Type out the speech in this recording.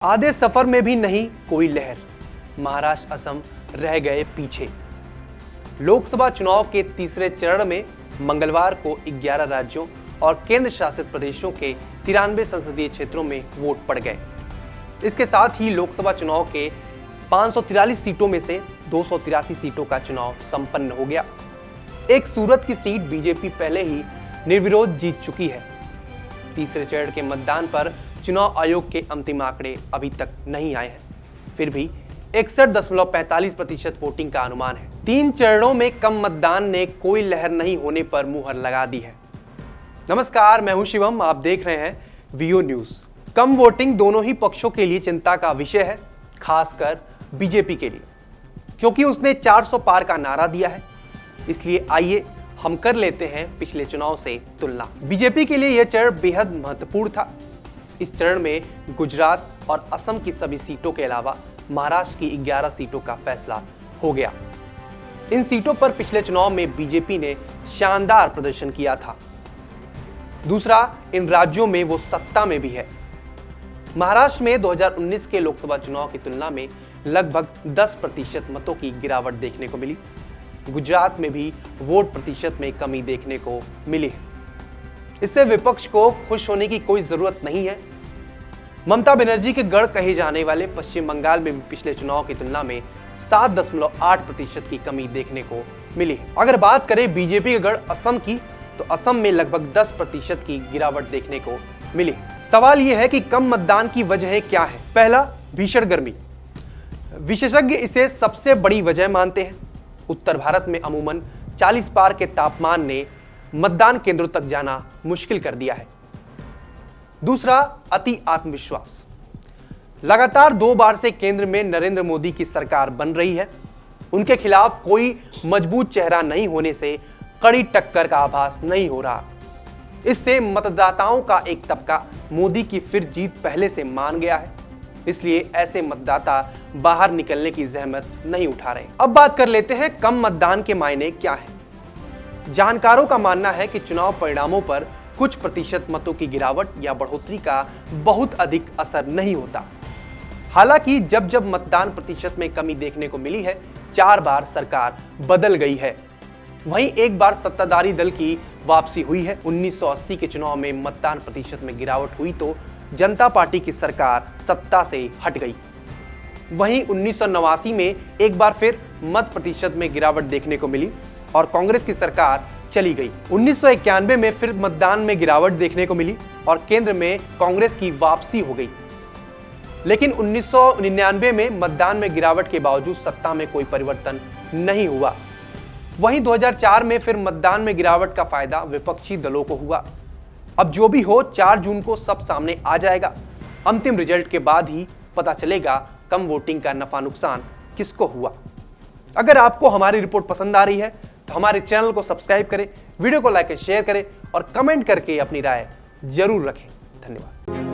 आधे सफर में भी नहीं कोई लहर, महाराष्ट्र असम रह गए पीछे। लोकसभा चुनाव के तीसरे चरण में मंगलवार को 11 राज्यों और केंद्र शासित प्रदेशों के 93 संसदीय क्षेत्रों में वोट पड़ गए। इसके साथ ही लोकसभा चुनाव के 543 सीटों में से 283 सीटों का चुनाव संपन्न हो गया। एक सूरत की सीट बीजेपी पहले ही निर्विरोध जीत चुकी है। तीसरे चरण के मतदान पर चुनाव आयोग के अंतिम आंकड़े अभी तक नहीं आए हैं, फिर भी 61.45% वोटिंग का अनुमान है। 3 चरणों में कम मतदान ने कोई लहर नहीं होने पर मुहर लगा दी है। नमस्कार, मैं हूं शिवम, आप देख रहे हैं वीओ न्यूज। कम वोटिंग दोनों ही पक्षों के लिए चिंता का विषय है, खासकर बीजेपी के लिए, क्योंकि उसने 400 पार का नारा दिया है। इसलिए आइए हम कर लेते हैं पिछले चुनाव से तुलना। बीजेपी के लिए यह चरण बेहद महत्वपूर्ण था। इस चरण में गुजरात और असम की सभी सीटों के अलावा महाराष्ट्र की 11 सीटों का फैसला हो गया। इन सीटों पर पिछले चुनाव में बीजेपी ने शानदार प्रदर्शन किया था। दूसरा, इन राज्यों में वो सत्ता में भी है। महाराष्ट्र में 2019 के लोकसभा चुनाव की तुलना में लगभग 10% मतों की गिरावट देखने को मिली। गुजरात में भी वोट प्रतिशत में कमी देखने को मिली है। इससे विपक्ष को खुश होने की कोई जरूरत नहीं है। ममता बनर्जी के गढ़ कहे जाने वाले पश्चिम बंगाल में भी पिछले चुनाव की तुलना में 7.8% की कमी देखने को मिली है। अगर बात करें बीजेपी के गढ़ असम की, तो असम में लगभग 10% की गिरावट देखने को मिली। सवाल यह है कि कम मतदान की वजह क्या है। पहला, भीषण गर्मी। विशेषज्ञ इसे सबसे बड़ी वजह मानते हैं। उत्तर भारत में अमूमन 40 पार के तापमान ने मतदान केंद्रों तक जाना मुश्किल कर दिया है। दूसरा, अति आत्मविश्वास। लगातार 2 बार से केंद्र में नरेंद्र मोदी की सरकार बन रही है। उनके खिलाफ कोई मजबूत चेहरा नहीं होने से कड़ी टक्कर का आभास नहीं हो रहा। इससे मतदाताओं का एक तबका मोदी की फिर जीत पहले से मान गया है। इसलिए ऐसे मतदाता बाहर निकलने की जहमत नहीं उठा रहे। अब बात कर लेते हैं कम मतदान के मायने क्या है। जानकारों का मानना है कि चुनाव परिणामों पर कुछ प्रतिशत मतों की गिरावट या बढ़ोतरी का बहुत अधिक असर नहीं होता। हालांकि जब जब मतदान प्रतिशत में कमी देखने को मिली है, 4 बार सरकार बदल गई है। वहीं एक बार सत्ताधारी दल की वापसी हुई है। 1980 के चुनाव में मतदान प्रतिशत में गिरावट हुई तो जनता पार्टी की सरकार सत्ता से हट गई। वहीं 1989 में एक बार फिर मत प्रतिशत में गिरावट देखने को मिली और कांग्रेस की सरकार चली गई। 1991 में फिर मतदान में गिरावट देखने को मिली और केंद्र में कांग्रेस की वापसी हो गई। लेकिन 1999 में मतदान में गिरावट के बावजूद सत्ता में कोई परिवर्तन नहीं हुआ। वहीं 2004 में फिर मतदान में गिरावट का फायदा विपक्षी दलों को हुआ। अब जो भी हो, 4 जून को सब सामने आ जाएगा। अंतिम रिजल्ट के बाद ही पता चलेगा कम वोटिंग का नफा नुकसान किसको हुआ। अगर आपको हमारी रिपोर्ट पसंद आ रही है तो हमारे चैनल को सब्सक्राइब करें, वीडियो को लाइक और शेयर करें और कमेंट करके अपनी राय जरूर रखें। धन्यवाद।